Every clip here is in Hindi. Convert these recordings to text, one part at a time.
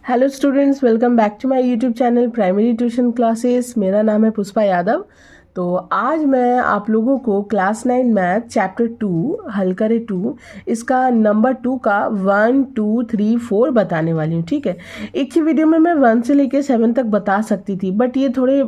Hello students, welcome back to my YouTube channel primary tuition classes. मेरा नाम है पुष्पा यादव। तो आज मैं आप लोगों को क्लास 9 मैथ चैप्टर 2 हल करे 2 इसका नंबर 2 का 1 2 3 4 बताने वाली हूँ। ठीक है, एक ही वीडियो में मैं 1 से लेकर 7 तक बता सकती थी, बट ये थोड़े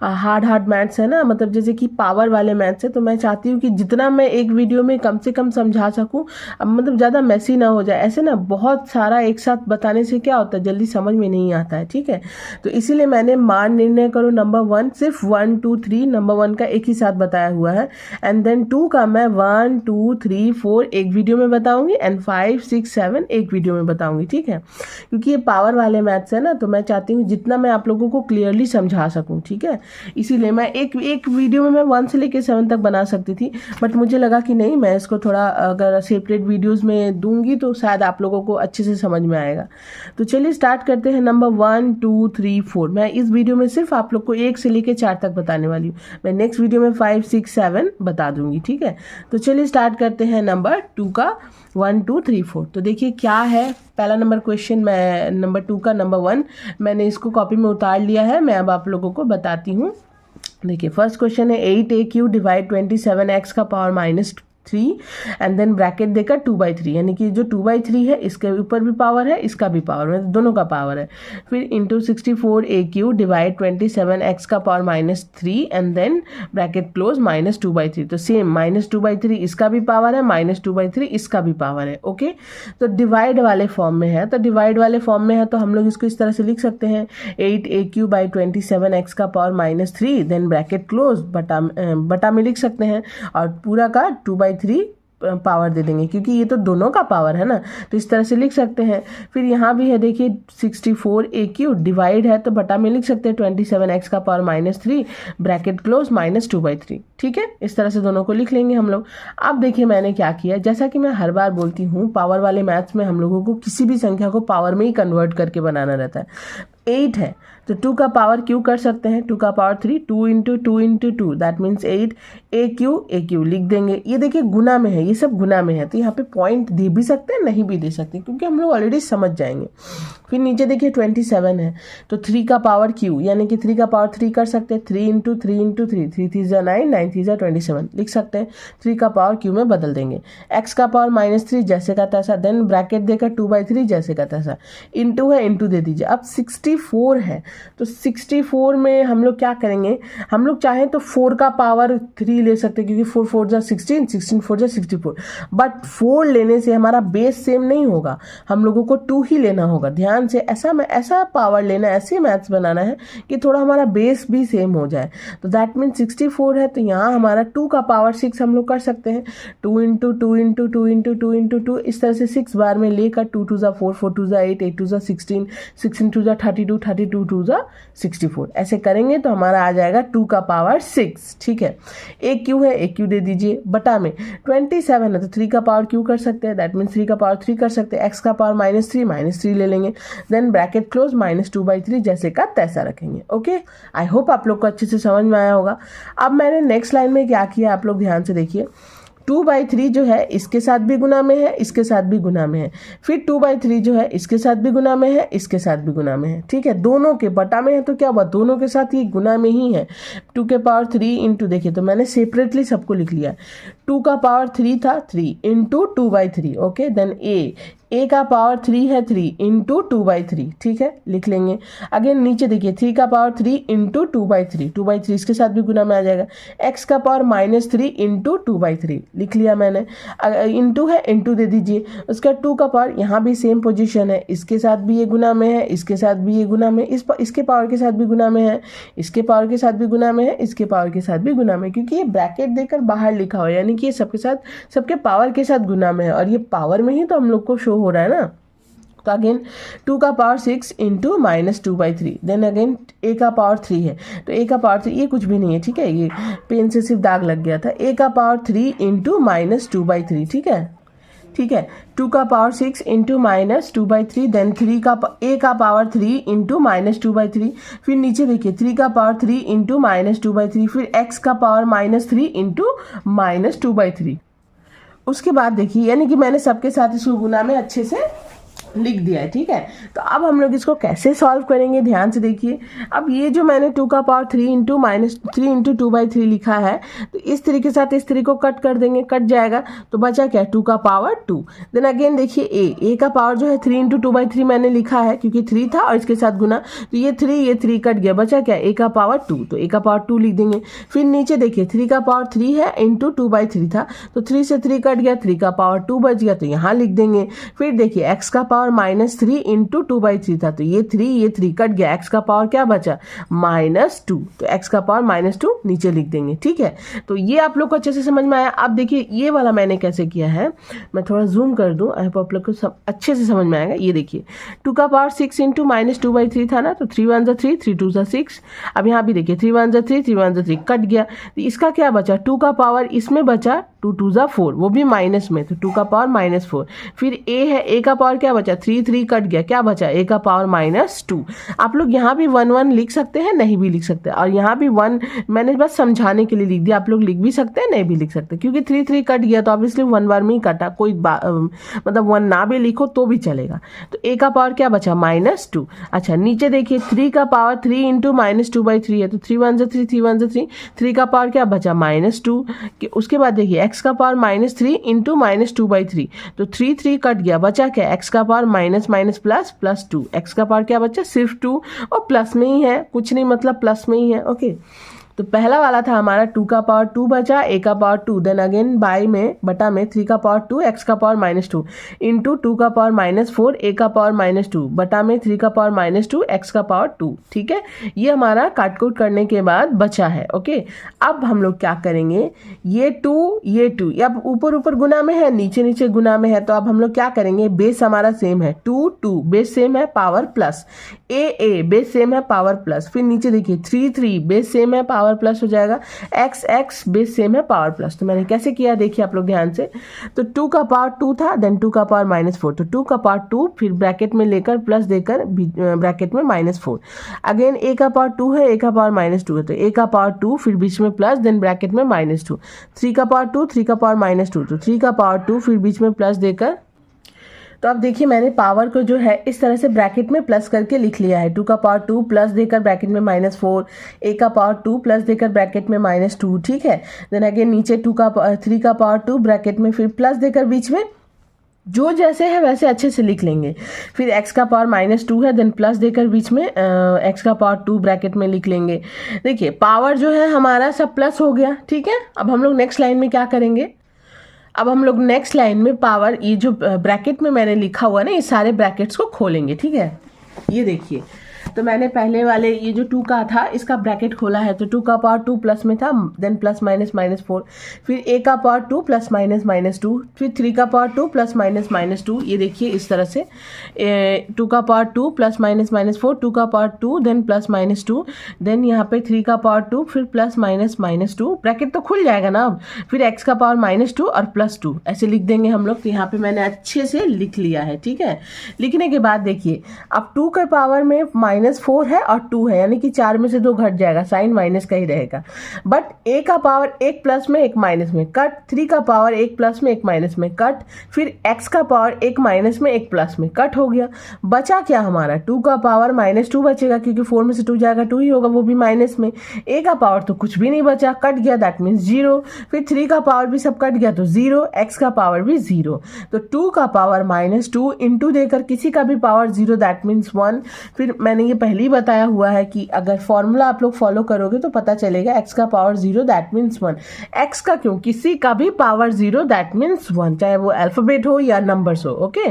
हार्ड मैथ्स है ना, मतलब जैसे कि पावर वाले मैथ्स है। तो मैं चाहती हूँ कि जितना मैं एक वीडियो में कम से कम समझा सकूँ, मतलब ज़्यादा मैसी ना हो जाए। ऐसे ना बहुत सारा एक साथ बताने से क्या होता है, जल्दी समझ में नहीं आता है। ठीक है, तो इसीलिए मैंने मान निर्णय करो नंबर 1 सिर्फ 1 2 3 नंबर 1 का एक ही साथ बताया हुआ है, एंड देन 2 का मैं 1 2 3 4 एक वीडियो में बताऊंगी, एंड 5 6 7 एक वीडियो में बताऊंगी। ठीक है, क्योंकि ये पावर वाले मैथ्स है ना, तो मैं चाहती हूँ जितना मैं आप लोगों को क्लियरली समझा सकूँ। ठीक है, इसीलिए मैं एक वीडियो में मैं 1 से लेकर 7 तक बना सकती थी, बट मुझे लगा कि नहीं, मैं इसको थोड़ा अगर सेपरेट वीडियोस में दूंगी तो शायद आप लोगों को अच्छे से समझ में आएगा। तो चलिए स्टार्ट करते हैं। नंबर 1 2 3 4 मैं इस वीडियो में सिर्फ आप लोग को 1 से लेकर 4 तक बताने वाली हूँ। मैं नेक्स्ट वीडियो में 5 6 7 बता दूंगी। ठीक है, तो चलिए स्टार्ट करते हैं नंबर 2 का 1 2 3 4। तो देखिए क्या है पहला नंबर क्वेश्चन। मैं नंबर 2 का नंबर 1 मैंने इसको कॉपी में उतार लिया है, मैं अब आप लोगों को बताती हूँ। देखिए फर्स्ट क्वेश्चन है 8 डिवाइड 27x का पावर -3 एंड देन ब्रैकेट देकर 2/3, यानी कि जो 2/3 है इसके ऊपर भी पावर है, इसका भी पावर है, दोनों का पावर है। फिर इंटू 64a³ डिवाइड 27x का power -3 and then bracket close -2/3। तो सेम -2/3 इसका भी पावर है, -2/3 इसका भी पावर है। ओके, तो डिवाइड वाले फॉर्म में है, तो डिवाइड वाले फॉर्म में है तो हम लोग इसको इस तरह से लिख सकते हैं 8a³/27x का पावर -3 देन ब्रैकेट क्लोज बटा में लिख सकते हैं, और पूरा का 2/3 पावर दे देंगे, क्योंकि ये तो दोनों का पावर है ना, तो इस तरह से लिख सकते हैं। फिर यहाँ भी है देखिए 64a³ डिवाइड है तो बटा में लिख सकते हैं 27x का पावर -3 ब्रैकेट क्लोज -2/3। ठीक है, इस तरह से दोनों को लिख लेंगे हम लोग। अब देखिए मैंने क्या किया, जैसा कि मैं हर बार बोलती हूँ, पावर वाले मैथ्स में हम लोगों को किसी भी संख्या को पावर में ही कन्वर्ट करके बनाना रहता है। 8 है तो 2 का पावर क्यू कर सकते हैं, 2 का power 3, 2 into 2 into 2 that means 8 a³ लिख देंगे। ये देखिए गुना में है, ये सब गुना में है, तो यहाँ पे पॉइंट दे भी सकते हैं, नहीं भी दे सकते, क्योंकि हम लोग ऑलरेडी समझ जाएंगे। फिर नीचे देखिए 27 है तो 3 का पावर क्यू, यानी कि 3 का पावर 3 कर सकते हैं, 3 इंटू 3 इंटू 3, 3 3 9 9 3 27 लिख सकते हैं। 3 का पावर क्यू में बदल देंगे। x का पावर -3 जैसे का तैसा, देन ब्रैकेट देकर 2/3 जैसे का तैसा, इंटू है इंटू दे दीजिए। अब 64 है तो 64 में हम लोग क्या करेंगे, हम लोग चाहें तो 4 का पावर 3 ले सकते हैं, क्योंकि 4 4 जा 16, 16 4 जा 64, बट 4 लेने से हमारा बेस सेम नहीं होगा, हम लोगों को 2 ही लेना होगा। ध्यान से ऐसा पावर लेना, ऐसे मैथ्स बनाना है कि थोड़ा हमारा बेस भी सेम हो जाए। तो दैट मीन 64 है तो यहाँ हमारा 2 का पावर 6 हम लोग कर सकते हैं, 2 इंटू 2 इंटू 2 इंटू 2 इंटू 2, इस तरह से 6 बार में लेकर 2 2 जा 4, 4 2 जा 8, 8 2 जा 16, 16 2 जा 32, 32 2 जा 64, ऐसे करेंगे तो हमारा आ जाएगा 2 का पावर 6। ठीक है, a³ है, a³ दे दीजिए, बटा में 27 है तो 3 का पावर क्यू कर सकते हैं, दैट मीन्स 3 का पावर 3 कर सकते हैं। x का पावर -3 ले लेंगे, देन ब्रैकेट क्लोज -2/3 जैसे का तैसा रखेंगे। ओके, आई होप आप लोग को अच्छे से समझ में आया होगा। अब मैंने नेक्स्ट लाइन में क्या किया, आप लोग ध्यान से देखिए। 2/3 जो है इसके साथ भी गुना में है, इसके साथ भी गुना में है। फिर 2/3 जो है इसके साथ भी गुना में है, इसके साथ भी गुना में है। ठीक है, दोनों के बटा में है तो क्या हुआ, दोनों के साथ ये गुना में ही है। 2 के पावर 3 इंटू, देखिए तो मैंने सेपरेटली सबको लिख लिया। 2 का पावर 3 था, 3 इंटू 2/3। ओके, देन a का पावर 3 है, 3 इंटू 2/3। ठीक है, लिख लेंगे। अगेन नीचे देखिए 3 का पावर 3 इंटू 2/3, 2/3 इसके साथ भी गुना में आ जाएगा। x का पावर -3 इंटू 2/3 लिख लिया मैंने, इंटू है इंटू दे दीजिए। उसका 2 का पावर, यहाँ भी सेम पोजीशन है, इसके साथ भी ये गुना में है, इसके साथ भी ये गुना में, इसके पावर के साथ भी गुना में है, इसके पावर के साथ भी गुना में है, इसके पावर के साथ भी गुना में, क्योंकि ये ब्रैकेट देकर बाहर लिखा हुआ है, यानी कि ये सबके साथ, सबके पावर के साथ गुना में है, और ये पावर में ही तो हम लोग को शो हो रहा है ना। तो अगेन 2 का power 6 into -2/3, then again a का पावर 3 है तो a का पावर 3, ये कुछ भी नहीं है। ठीक है, ये पेन से सिर्फ दाग लग गया था। a का पावर 3 इंटू -2/3। ठीक है, ठीक है, 2 का पावर 6 इंटू -2/3, देन a का पावर 3 इंटू -2/3। फिर नीचे देखिए 3 का पावर 3 इंटू -2/3, फिर x का पावर -3 इंटू -2/3। उसके बाद देखिए, यानी कि मैंने सबके साथ इसको गुना में अच्छे से लिख दिया है, ठीक है। तो अब हम लोग इसको कैसे सॉल्व करेंगे, ध्यान से देखिए। अब ये जो मैंने 2 का पावर 3 इंटू -3 इंटू 2/3 लिखा है, तो इस 3 के साथ इस 3 को कट कर देंगे, कट जाएगा, तो बचा क्या, 2 का पावर 2। देन अगेन देखिए ए का पावर जो है 3 इंटू 2/3 मैंने लिखा है क्योंकि 3 था और इसके साथ गुना, तो ये 3 कट गया, बचा क्या, ए का पावर 2, तो ए का पावर 2 लिख देंगे। फिर नीचे देखिए 3 का पावर 3 है इंटू 2/3 था, तो 3 से 3 कट गया, 3 का पावर 2 बच गया, तो यहाँ लिख देंगे। फिर देखिए x का पावर -3 इंटू 2/3 था, तो ये 3 कट गया, x का पावर क्या बचा, -2, तो x का पावर -2 नीचे लिख देंगे, ठीक है। तो ये आप लोग को अच्छे से समझ में आया। अब देखिए ये वाला मैंने कैसे किया है, मैं थोड़ा जूम कर दूं, आप लोग को अच्छे से समझ में आएगा। ये देखिए 2 का पावर 6 इंटू -2/3 था ना, तो 3 1 3, 3 2 6। अब यहाँ भी देखिए 3 1 3, 3 1 3 कट गया, तो इसका क्या बचा, 2 का पावर इसमें बचा 2 2 4, वो भी माइनस में, तो 2 का पावर -4। फिर a है, a का पावर क्या बचा, 3 कट गया, क्या बचा, a का पावर -2। आप लोग यहाँ भी 1 1 लिख सकते हैं, नहीं भी लिख सकते, और यहाँ भी 1 मैंने बस समझाने के लिए लिख दिया, आप लोग लिख भी सकते हैं, नहीं भी लिख सकते, क्योंकि 3 कट गया तो ऑब्वियसली 1 बार में ही कटा, कोई मतलब 1 ना भी लिखो तो भी चलेगा। तो a का पावर क्या बचा, -2। अच्छा नीचे देखिए 3 का पावर 3 इंटू -2/3 है, तो 3 1 3, 3 1 3, 3 का पावर क्या बचा, -2। उसके बाद देखिए x का पावर -3 इंटू -2/3, तो 3 कट गया, बचा क्या, x का पावर -++2, x का पावर क्या बचा, सिर्फ 2, और प्लस में ही है, कुछ नहीं मतलब प्लस में ही है, ओके। तो पहला वाला था हमारा 2 का पावर 2 बचा, a का पावर 2, देन अगेन बाय में बटा में 3 का पावर 2, x का पावर -2 इंटू 2 का पावर -4, a का पावर -2 बटा में 3 का पावर -2, x का पावर 2, ठीक है। ये हमारा काटकूट करने के बाद बचा है, ओके। अब हम लोग क्या करेंगे, ये 2 अब ऊपर ऊपर गुना में है, नीचे नीचे गुना में है, तो अब हम लोग क्या करेंगे, बेस हमारा सेम है, 2 बेस सेम है, power plus, a base same है, पावर प्लस, फिर नीचे देखिए 3 बेस सेम है, पावर प्लस हो जाएगा, x बेस सेम है, पावर प्लस। तो मैंने कैसे किया देखिए आप लोग ध्यान से, तो 2 का पावर 2 था, देन 2 का पावर -4, तो 2 का पावर 2 फिर ब्रैकेट में लेकर प्लस देकर ब्रैकेट में -4, अगेन a का पावर 2 है, a का पावर -2 है, तो a का पावर 2 फिर बीच में प्लस, देन ब्रैकेट में -2, 3 का पावर 2, 3 का पावर -2, तो 3 का पावर 2 फिर बीच में प्लस देकर, तो अब देखिए मैंने पावर को जो है इस तरह से ब्रैकेट में प्लस करके लिख लिया है, 2 का पावर 2 प्लस देकर ब्रैकेट में -4, a का पावर 2 प्लस देकर ब्रैकेट में -2, ठीक है। देन अगेन नीचे 3 का पावर 2 ब्रैकेट में फिर प्लस देकर बीच में, जो जैसे है वैसे अच्छे से लिख लेंगे। फिर x का पावर -2 है, देन प्लस देकर बीच में x का पावर 2 ब्रैकेट में लिख लेंगे। देखिए पावर जो है हमारा सब प्लस हो गया, ठीक है। अब हम लोग नेक्स्ट लाइन में क्या करेंगे, अब हम लोग नेक्स्ट लाइन में पावर, ये जो ब्रैकेट में मैंने लिखा हुआ ना, ये सारे ब्रैकेट्स को खोलेंगे, ठीक है। ये देखिए, तो मैंने पहले वाले ये जो 2 का था इसका ब्रैकेट खोला है, तो 2 का पावर 2 प्लस में था, देन प्लस -4, फिर a का पावर 2 प्लस -2, फिर 3 का पावर 2 प्लस -2, ये देखिए इस तरह से 2 का पावर 2 प्लस -4, 2 का पावर 2 देन प्लस -2, देन यहाँ पे 3 का पावर 2 फिर प्लस -2, ब्रैकेट तो खुल जाएगा ना अब, फिर x का पावर -2 और +2 ऐसे लिख देंगे हम लोग। तो यहाँ पे मैंने अच्छे से लिख लिया है, ठीक है। लिखने के बाद देखिए अब 2 के पावर में -4 है और 2 है, यानी कि 4 में से 2 घट जाएगा, साइन माइनस का ही रहेगा। बट a का पावर एक प्लस में एक माइनस में कट, 3 का पावर एक प्लस में एक माइनस में कट, फिर x का पावर एक माइनस में एक प्लस में कट हो गया। बचा क्या हमारा, 2 का पावर -2 बचेगा, क्योंकि 4 में से 2 जाएगा 2 ही होगा, वो भी माइनस में। a का पावर तो कुछ भी नहीं बचा, कट गया, दैट मीन्स 0। फिर 3 का पावर भी सब कट गया तो 0, x का पावर भी 0। तो 2 का पावर -2 इंटू देकर किसी का भी पावर 0, दैट मीन्स 1। फिर मैंने ये पहले ही बताया हुआ है कि अगर फॉर्मूला आप लोग फॉलो करोगे तो पता चलेगा x का पावर 0 दैट मीन्स 1, x का क्यों, किसी का भी पावर 0 दैट मीन्स 1, चाहे वो अल्फाबेट हो या नंबर्स हो, ओके।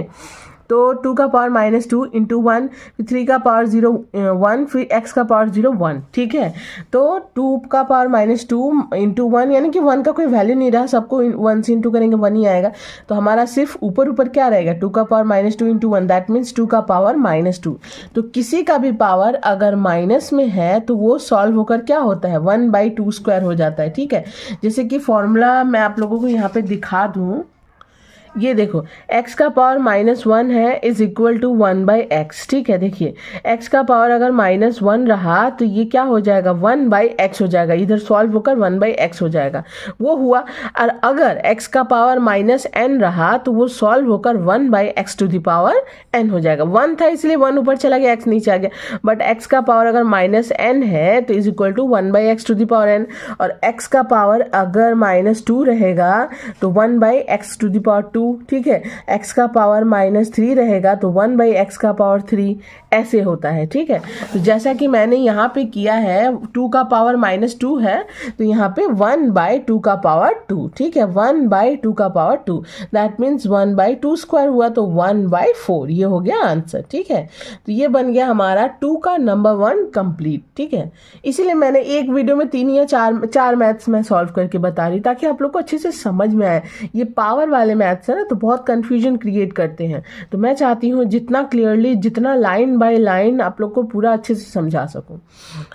तो 2 का पावर -2 इंटू 1, फिर 3 का पावर 0 1, फिर x का पावर 0 1, ठीक है। तो 2 का पावर -2 इंटू 1, यानी कि 1 का कोई वैल्यू नहीं रहा, सबको 1 से इंटू करेंगे 1 ही आएगा। तो हमारा सिर्फ ऊपर ऊपर क्या रहेगा, 2 का पावर -2 इंटू 1, दैट मीन्स 2 का पावर -2। तो किसी का भी पावर अगर माइनस में है तो वो सॉल्व होकर क्या होता है, 1/2² हो जाता है, ठीक है। जैसे कि फॉर्मूला मैं आप लोगों को यहाँ पे दिखा दूँ, ये देखो x का पावर -1 है इज इक्वल टू 1/x। ठीक है, देखिए x का पावर अगर -1 रहा तो ये क्या हो जाएगा 1/x हो जाएगा, इधर सॉल्व होकर 1/x हो जाएगा, वो हुआ। और अगर x का पावर -n रहा तो वो सॉल्व होकर 1/x⁴n हो जाएगा। 1 था इसलिए 1 ऊपर चला गया, x नीचे आ गया, बट x का पावर अगर -n है तो इज इक्वल टू 1/x⁴n, और x का पावर अगर -2 रहेगा तो 1/x⁴2। ठीक है, x का पावर -3 रहेगा तो 1/x⁴3 ऐसे होता है। ठीक है, तो जैसा कि मैंने यहाँ पे किया है 2 का पावर -2 है तो यहाँ पे 1/2⁴ ठीक है, 1/2⁴ दैट मीन्स 1/2² हुआ तो 1/4, ये हो गया आंसर। ठीक है, तो ये बन गया हमारा 2 का नंबर 1 कंप्लीट। ठीक है, इसीलिए मैंने एक वीडियो में 3 या 4 मैथ्स में सॉल्व करके बता रही ताकि आप लोग को अच्छे से समझ में आए। ये पावर वाले मैथ्स है ना तो बहुत कंफ्यूजन क्रिएट करते हैं, तो मैं चाहती हूँ जितना क्लियरली, जितना लाइन बाय लाइन आप लोग को पूरा अच्छे से समझा सकूं।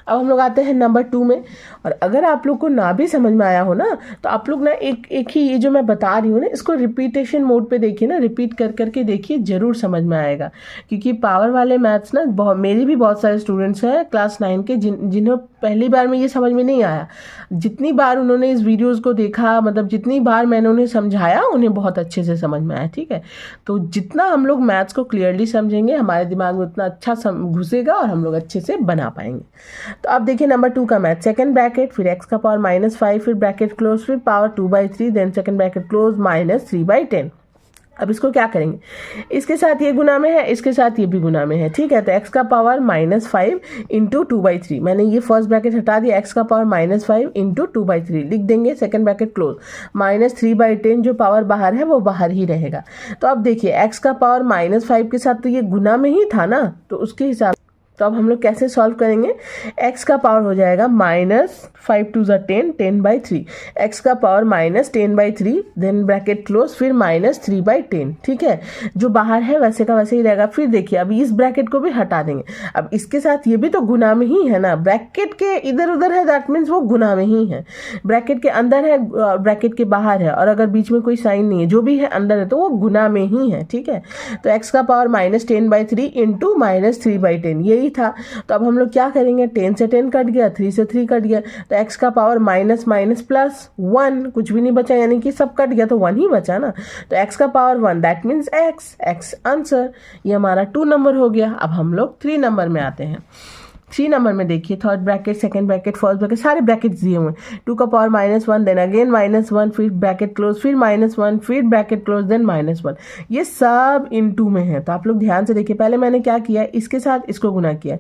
अब हम लोग आते हैं नंबर 2 में, और अगर आप लोग को ना भी समझ में आया हो ना तो आप लोग ना एक ही ये जो मैं बता रही हूँ ना इसको रिपीटेशन मोड पे देखिए ना, रिपीट कर करके देखिए, जरूर समझ में आएगा। क्योंकि पावर वाले मैथ्स ना बहुत, मेरे भी बहुत सारे स्टूडेंट्स हैं क्लास 9 के जिन्हें पहली बार में ये समझ में नहीं आया, जितनी बार उन्होंने इस वीडियोस को देखा, मतलब जितनी बार मैंने उन्हें समझाया उन्हें बहुत अच्छे से समझ में आया। ठीक है, तो जितना हम लोग मैथ्स को क्लियरली समझेंगे हमारे दिमाग में उतना अच्छा घुसेगा और हम लोग अच्छे से बना पाएंगे। तो अब देखिए नंबर 2 का मैथ, सेकंड ब्रैकेट, फिर x का पावर -5, फिर ब्रैकेट क्लोज, फिर power 2/3, then second bracket close -3/10। अब इसको क्या करेंगे, इसके साथ ये गुना में है, इसके साथ ये भी गुना में है। ठीक है, तो x का पावर -5 इंटू 2/3, मैंने ये फर्स्ट ब्रैकेट हटा दिया, x का पावर -5 इंटू 2/3 लिख देंगे, सेकंड ब्रैकेट क्लोज, -3/10 जो पावर बाहर है वो बाहर ही रहेगा। तो अब देखिए x का पावर -5 के साथ तो ये गुना में ही था ना, तो उसके हिसाब, तो अब हम लोग कैसे सॉल्व करेंगे, x का पावर हो जाएगा -5 2 10, 10/3, x का पावर -10/3, देन ब्रैकेट क्लोज, फिर -3/10। ठीक है, जो बाहर है वैसे का वैसे ही रहेगा। फिर देखिए अभी इस ब्रैकेट को भी हटा देंगे, अब इसके साथ ये भी तो गुना में ही है ना, ब्रैकेट के इधर उधर है दैट मीन्स वो गुना में ही है, ब्रैकेट के अंदर है ब्रैकेट के बाहर है, और अगर बीच में कोई साइन नहीं है, जो भी है अंदर है तो वो गुना में ही है। ठीक है, तो x का पावर -10/3 इंटू -3/10 यही था। तो अब हम लोग क्या करेंगे, 10 से 10 कट गया, 3 से 3 कट गया, तो x का पावर -+1, कुछ भी नहीं बचा, यानी कि सब कट गया तो 1 ही बचा ना, तो x का power 1 that means x answer. ये हमारा 2 नंबर हो गया। अब हम लोग 3 नंबर में आते हैं। 3 नंबर में देखिए third bracket, second bracket, first bracket, सारे ब्रैकेट्स दिए हुए हैं। 2 का पावर -1, देन अगेन -1, फिर ब्रैकेट क्लोज, फिर -1, फिर ब्रैकेट क्लोज, देन -1, ये सब इनटू में है। तो आप लोग ध्यान से देखिए, पहले मैंने क्या किया, इसके साथ इसको गुना किया,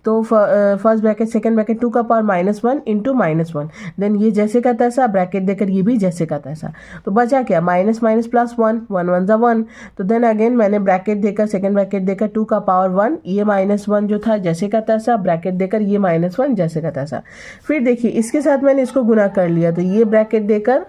तो फर्स्ट ब्रैकेट, सेकंड ब्रैकेट, 2 का पावर -1 इंटू -1, देन ये जैसे का तैसा, ब्रैकेट देकर ये भी जैसे का तैसा, तो बचा क्या -+ 1, 1 1 जा 1, तो देन अगेन मैंने ब्रैकेट देकर, सेकंड ब्रैकेट देकर 2 का पावर 1, ये -1 जो था जैसे का तैसा, ब्रैकेट देकर ये -1 जैसे का तैसा। फिर देखिए इसके साथ मैंने इसको गुना कर लिया, तो ये ब्रैकेट देकर,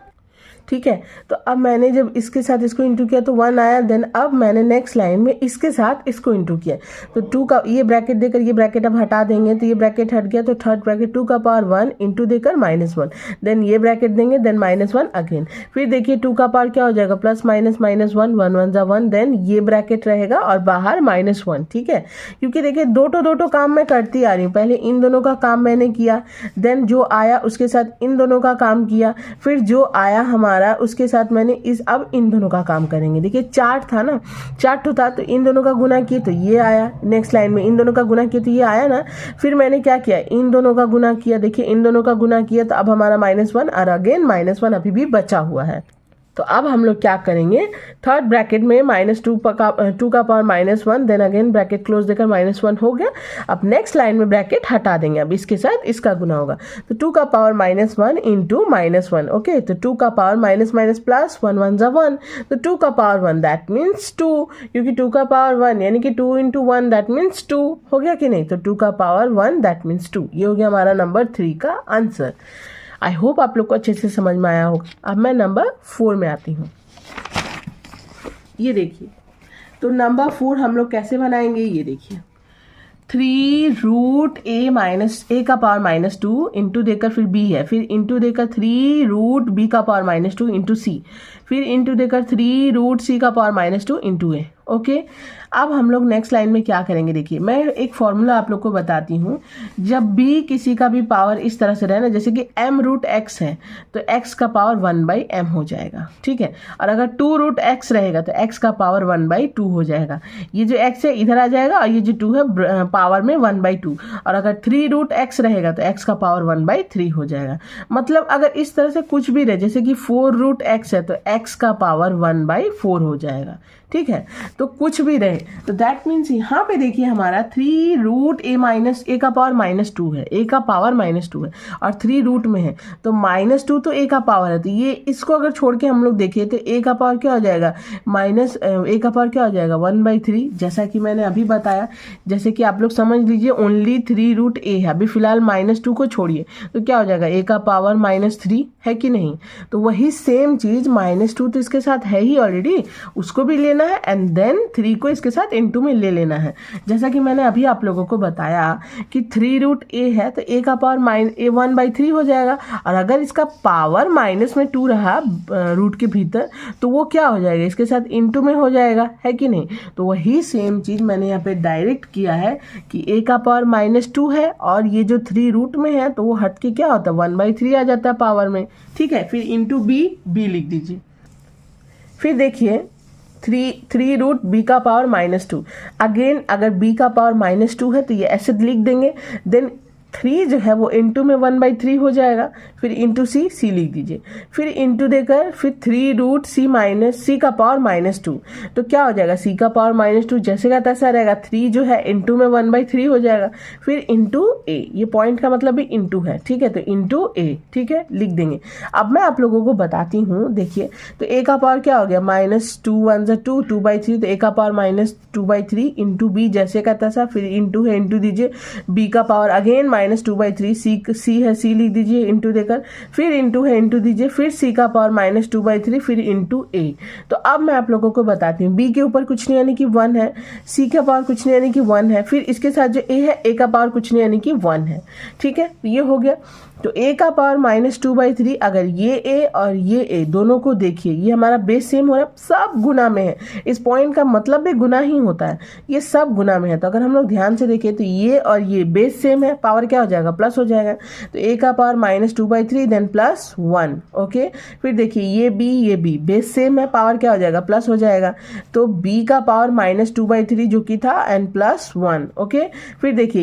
ठीक है, तो अब मैंने जब इसके साथ इसको इंटू किया तो 1 आया, देन अब मैंने नेक्स्ट लाइन में इसके साथ इसको इंटू किया, तो 2 का ये ब्रैकेट देकर ये ब्रैकेट अब हटा देंगे, तो ये ब्रैकेट हट गया, तो थर्ड ब्रैकेट 2 का पावर 1 इंटू देकर -1, देन ये ब्रैकेट देंगे, देन -1 अगेन। फिर देखिए 2 का पावर क्या हो जाएगा, +, -1, 1 1 जा 1, देन ये ब्रैकेट रहेगा और बाहर -1। ठीक है, क्योंकि देखिए दो काम मैं करती आ रही हूँ, पहले इन दोनों का काम मैंने किया, देन जो आया उसके साथ इन दोनों का काम किया, फिर जो आया हमारा उसके साथ मैंने अब इन दोनों का काम करेंगे। देखिए चार्ट था ना, चार्ट था, तो इन दोनों का गुना किए तो ये आया, नेक्स्ट लाइन में इन दोनों का गुना किए तो ये आया ना, फिर मैंने क्या किया, इन दोनों का गुना किया, देखिए इन दोनों का गुना किया, तो अब हमारा -1 और अगेन -1 अभी भी बचा हुआ है। तो अब हम लोग क्या करेंगे, थर्ड ब्रैकेट में -2 का power -1, then again bracket close देकर -1 हो गया। अब नेक्स्ट लाइन में ब्रैकेट हटा देंगे, अब इसके साथ इसका गुना होगा, तो 2 का पावर -1 इंटू -1, ओके, तो 2 का पावर -+ 1 1 जा 1, तो 2 का पावर 1 दैट मीन्स 2, क्योंकि 2 का पावर 1 यानी कि 2 × 1 दैट मीन्स 2 हो गया कि नहीं, तो 2 का पावर 1 दैट मीन्स 2, ये हो गया हमारा नंबर 3 का आंसर। आई होप आप लोग को अच्छे से समझ में आया होगा। अब मैं नंबर 4 में आती हूँ। ये देखिए, तो नंबर 4 हम लोग कैसे बनाएंगे, ये देखिए 3 रूट ए माइनस ए का पावर -2 इंटू देकर फिर बी है, फिर इंटू देकर 3 रूट बी का पावर -2 इंटू सी, फिर इंटू देकर 3 रूट सी का पावर -2 इंटू ए। ओके, अब हम लोग नेक्स्ट लाइन में क्या करेंगे, देखिए मैं एक फॉर्मूला आप लोग को बताती हूँ। जब भी किसी का भी पावर इस तरह से रहे ना, जैसे कि m रूट x है तो x का पावर 1/m हो जाएगा, ठीक है। और अगर 2 रूट x रहेगा तो x का पावर 1/2 हो जाएगा। ये जो x है इधर आ जाएगा और ये जो 2 है पावर में 1/2। और अगर 3 रूट x रहेगा तो x का पावर 1/3 हो जाएगा। मतलब अगर इस तरह से कुछ भी रहे, जैसे कि 4 रूट x है तो x का पावर 1/4 हो जाएगा, ठीक है। तो कुछ भी रहे तो दैट मीन्स यहाँ पे देखिए हमारा 3 रूट ए माइनस ए का पावर -2 है, ए का पावर -2 है और 3 रूट में है तो -2 तो ए का पावर है। तो ये इसको अगर छोड़ के हम लोग देखें तो ए का पावर क्या हो जाएगा, ए का पावर क्या हो जाएगा 1/3। जैसा कि मैंने अभी बताया, जैसे कि आप लोग समझ लीजिए ओनली 3 रूट ए है, अभी फिलहाल -2 को छोड़िए तो क्या हो जाएगा, ए का पावर -3 है कि नहीं। तो वही सेम चीज़ -2 तो इसके साथ है ही ऑलरेडी, उसको भी लेना है एंड देन 3 को इसके साथ इनटू में ले लेना है। जैसा कि मैंने अभी आप लोगों को बताया कि 3 रूट ए है तो ए का पावर 1/3 हो जाएगा। और अगर इसका पावर -2 रहा रूट के भीतर तो वो क्या हो जाएगा, इसके साथ इनटू में हो जाएगा, है कि नहीं। तो वही सेम चीज़ मैंने यहाँ पे डायरेक्ट किया है कि ए का पावर -2 है और ये जो 3 रूट में है तो वो हट के क्या होता है 1/3 आ जाता है पावर में, ठीक है। फिर इंटू बी लिख दीजिए। फिर देखिए 3 रूट बी का पावर -2, अगेन अगर बी का पावर -2 है तो ये ऐसे लिख देंगे। देन 3 जो है वो इंटू में 1/3 हो जाएगा, फिर इंटू सी लिख दीजिए, फिर इंटू देकर फिर 3 रूट सी का पावर -2 तो क्या हो जाएगा, सी का पावर -2 जैसे का तैसा रहेगा। 3 जो है इंटू में 1/3 हो जाएगा, फिर इंटू ए, ये पॉइंट का मतलब भी इंटू है, ठीक है। तो इंटू ए, ठीक है, लिख देंगे। अब मैं आप लोगों को बताती हूँ, देखिए तो ए का पावर क्या हो गया -2 1 2 2/3 तो ए का पावर -2/3 इंटू बी जैसे का तैसा, फिर इंटू है इंटू दीजिए, बी का पावर अगेन -2/3 सी है सी लिख दीजिए इंटू देकर, फिर इंटू है इंटू दीजिए, फिर सी का पावर -2/3 फिर इंटू ए। तो अब मैं आप लोगों को बताती हूँ, बी के ऊपर कुछ नहीं यानी कि 1 है, सी का पावर कुछ नहीं यानी कि 1 है, फिर इसके साथ जो ए है ए का पावर कुछ नहीं यानी कि 1 है, ठीक है। ये हो गया। तो ए का पावर -2/3, अगर ये ए और ये ए दोनों को देखिए, ये हमारा बेस सेम हो रहा है, सब गुना में है। इस पॉइंट का मतलब भी गुना ही होता है, ये सब गुना में है। तो अगर हम लोग ध्यान से देखें तो ये और ये बेस सेम है, पावर क्या हो जाएगा प्लस हो जाएगा। तो ए का पावर -2/3 देन +1, ओके। फिर देखिए ये बी बेस सेम है, पावर क्या हो जाएगा प्लस हो जाएगा। तो बी का पावर -2/3 जो कि था एंड +1, ओके। फिर देखिए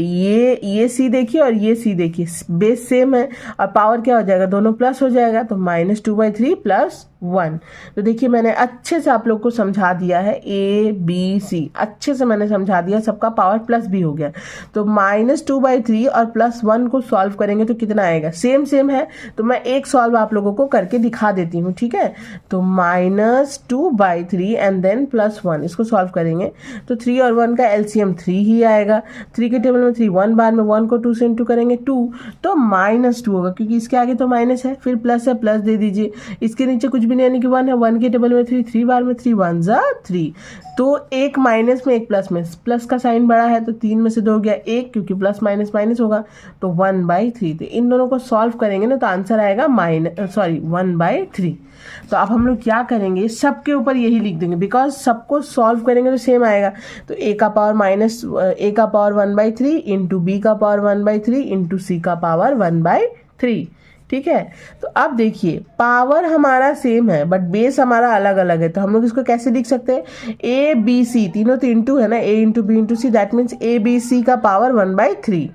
ये सी देखिए और ये सी देखिए, बेस सेम है और पावर क्या हो जाएगा, दोनों प्लस हो जाएगा। तो -2/3 +1। तो देखिए मैंने अच्छे से आप लोग को समझा दिया है, ए बी सी अच्छे से मैंने समझा दिया, सबका पावर प्लस भी हो गया। तो -2/3 और +1 को सॉल्व करेंगे तो कितना आएगा, सेम है। तो मैं एक सॉल्व आप लोगों को करके दिखा देती हूँ, ठीक है। तो -2/3 एंड देन +1 इसको सॉल्व करेंगे तो 3 और 1 का एलसीएम 3 ही आएगा। 3 के टेबल में 3, 1 बार में 1 को 2 से इंटू करेंगे 2 तो -2 होगा, क्योंकि इसके आगे तो माइनस है, फिर प्लस है प्लस दे दीजिए। इसके नीचे कुछ भी नहीं यानी कि 1 है, 1 के टेबल में 3, 3 बार में 3 1 जा 3। तो एक माइनस में एक प्लस में, प्लस का साइन बड़ा है तो 3 में से 2 गया 1, क्योंकि प्लस माइनस माइनस होगा तो 1/3। तो इन दोनों को सॉल्व करेंगे ना तो आंसर आएगा 1/3। तो अब हम लोग क्या करेंगे, सबके ऊपर यही लिख देंगे, बिकॉज सबको सॉल्व करेंगे तो सेम आएगा। तो ए का पावर 1/3 इंटू बी का पावर 1/3 इंटू सी का पावर 1/3, ठीक है। तो अब देखिए पावर हमारा सेम है बट बेस हमारा अलग अलग है, तो हम लोग इसको कैसे लिख सकते हैं, ए बी सी तीनों तो इंटू है ना, A into B into C, that means A B C का पावर 1/3,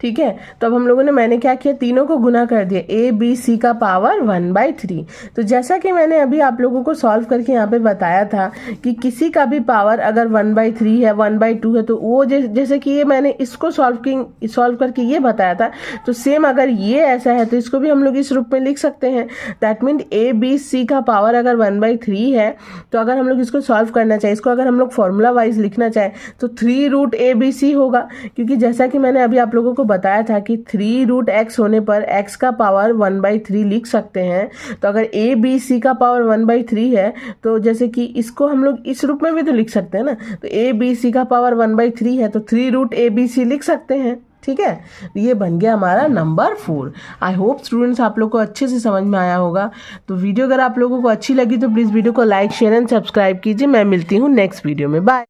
ठीक है। तो अब हम लोगों ने मैंने क्या किया, तीनों को गुना कर दिया, ए बी सी का पावर 1/3। तो जैसा कि मैंने अभी आप लोगों को सॉल्व करके यहाँ पे बताया था कि किसी का भी पावर अगर 1/3 है 1/2 है तो वो जैसे कि ये मैंने इसको सॉल्व करके ये बताया था, तो सेम अगर ये ऐसा है तो इसको भी हम लोग इस रूप में लिख सकते हैं। That mean A B C का पावर अगर 1/3 है तो अगर हम लोग इसको सॉल्व करना चाहे, इसको अगर हम लोग फॉर्मूला वाइज लिखना चाहे तो 3 रूट ए बी सी होगा, क्योंकि जैसा कि मैंने अभी आप लोगों को बताया था कि 3√x होने पर x का पावर 1/3 लिख सकते हैं। तो अगर a b c का पावर 1/3 है तो जैसे कि इसको हम लोग इस रूप में भी तो लिख सकते हैं ना। तो a b c का पावर 1/3 है तो 3√abc लिख सकते हैं। ठीक है, ये बन गया हमारा नंबर 4। आई होप स्टूडेंट्स आप लोग को अच्छे से समझ में आया होगा। तो वीडियो अगर आप लोगों को अच्छी लगी तो प्लीज़ वीडियो को लाइक शेयर एंड सब्सक्राइब कीजिए। मैं मिलती हूँ नेक्स्ट वीडियो में। बाय।